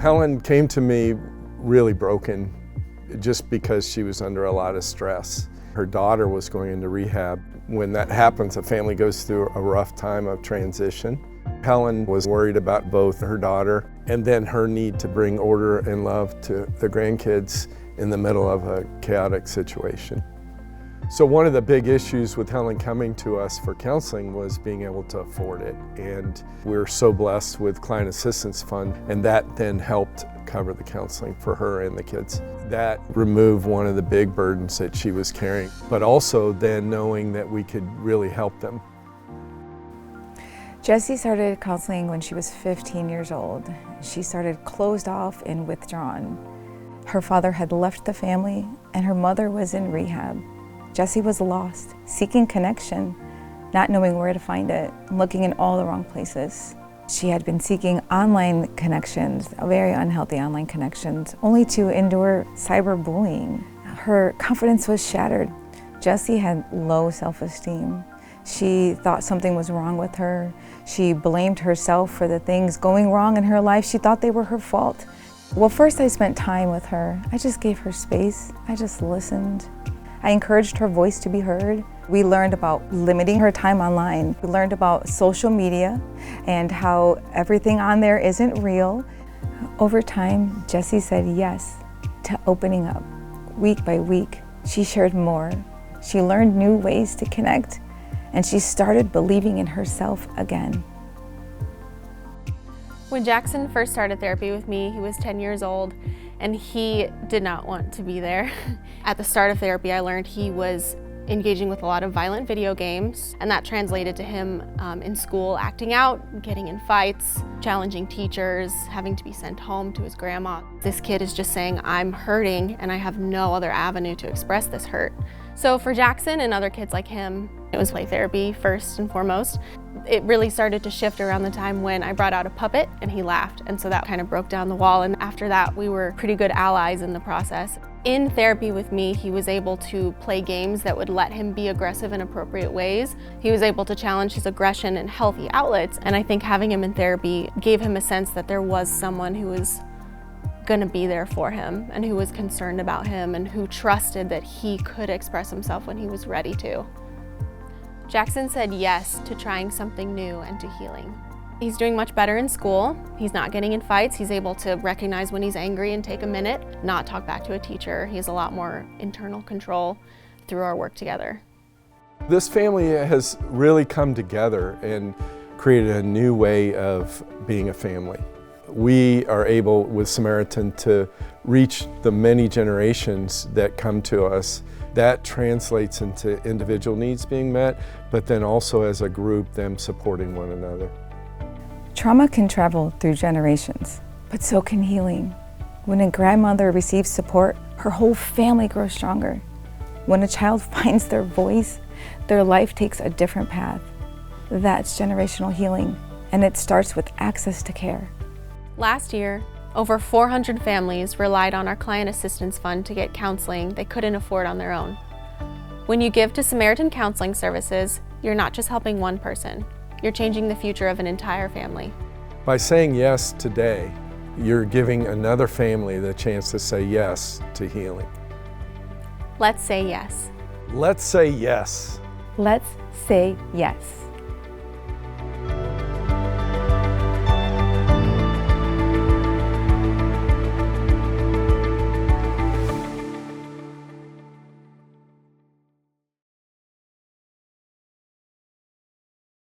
Helen came to me really broken just because she was under a lot of stress. Her daughter was going into rehab. When that happens, a family goes through a rough time of transition. Helen was worried about both her daughter and then her need to bring order and love to the grandkids in the middle of a chaotic situation. So one of the big issues with Helen coming to us for counseling was being able to afford it. And we're so blessed with Client Assistance Fund, and that then helped cover the counseling for her and the kids. That removed one of the big burdens that she was carrying, but also then knowing that we could really help them. Jessie started counseling when she was 15 years old. She started closed off and withdrawn. Her father had left the family and her mother was in rehab. Jessie was lost, seeking connection, not knowing where to find it, looking in all the wrong places. She had been seeking online connections, very unhealthy online connections, only to endure cyberbullying. Her confidence was shattered. Jessie had low self-esteem. She thought something was wrong with her. She blamed herself for the things going wrong in her life. She thought they were her fault. Well, first I spent time with her. I just gave her space. I just listened. I encouraged her voice to be heard. We learned about limiting her time online. We learned about social media and how everything on there isn't real. Over time, Jessie said yes to opening up. Week by week, she shared more. She learned new ways to connect, and she started believing in herself again. When Jackson first started therapy with me, he was 10 years old, and he did not want to be there. At the start of therapy, I learned he was engaging with a lot of violent video games, and that translated to him in school acting out, getting in fights, challenging teachers, having to be sent home to his grandma. This kid is just saying, I'm hurting and I have no other avenue to express this hurt. So for Jackson and other kids like him, it was play therapy first and foremost. It really started to shift around the time when I brought out a puppet and he laughed, and so that kind of broke down the wall, and after that we were pretty good allies in the process. In therapy with me, he was able to play games that would let him be aggressive in appropriate ways. He was able to challenge his aggression in healthy outlets, and I think having him in therapy gave him a sense that there was someone who was going to be there for him and who was concerned about him and who trusted that he could express himself when he was ready to. Jackson said yes to trying something new and to healing. He's doing much better in school. He's not getting in fights. He's able to recognize when he's angry and take a minute, not talk back to a teacher. He has a lot more internal control through our work together. This family has really come together and created a new way of being a family. We are able, with Samaritan, to reach the many generations that come to us. That translates into individual needs being met, but then also as a group, them supporting one another. Trauma can travel through generations, but so can healing. When a grandmother receives support, her whole family grows stronger. When a child finds their voice, their life takes a different path. That's generational healing, and it starts with access to care. Last year, over 400 families relied on our Client Assistance Fund to get counseling they couldn't afford on their own. When you give to Samaritan Counseling Services, you're not just helping one person, you're changing the future of an entire family. By saying yes today, you're giving another family the chance to say yes to healing. Let's say yes. Let's say yes. Let's say yes.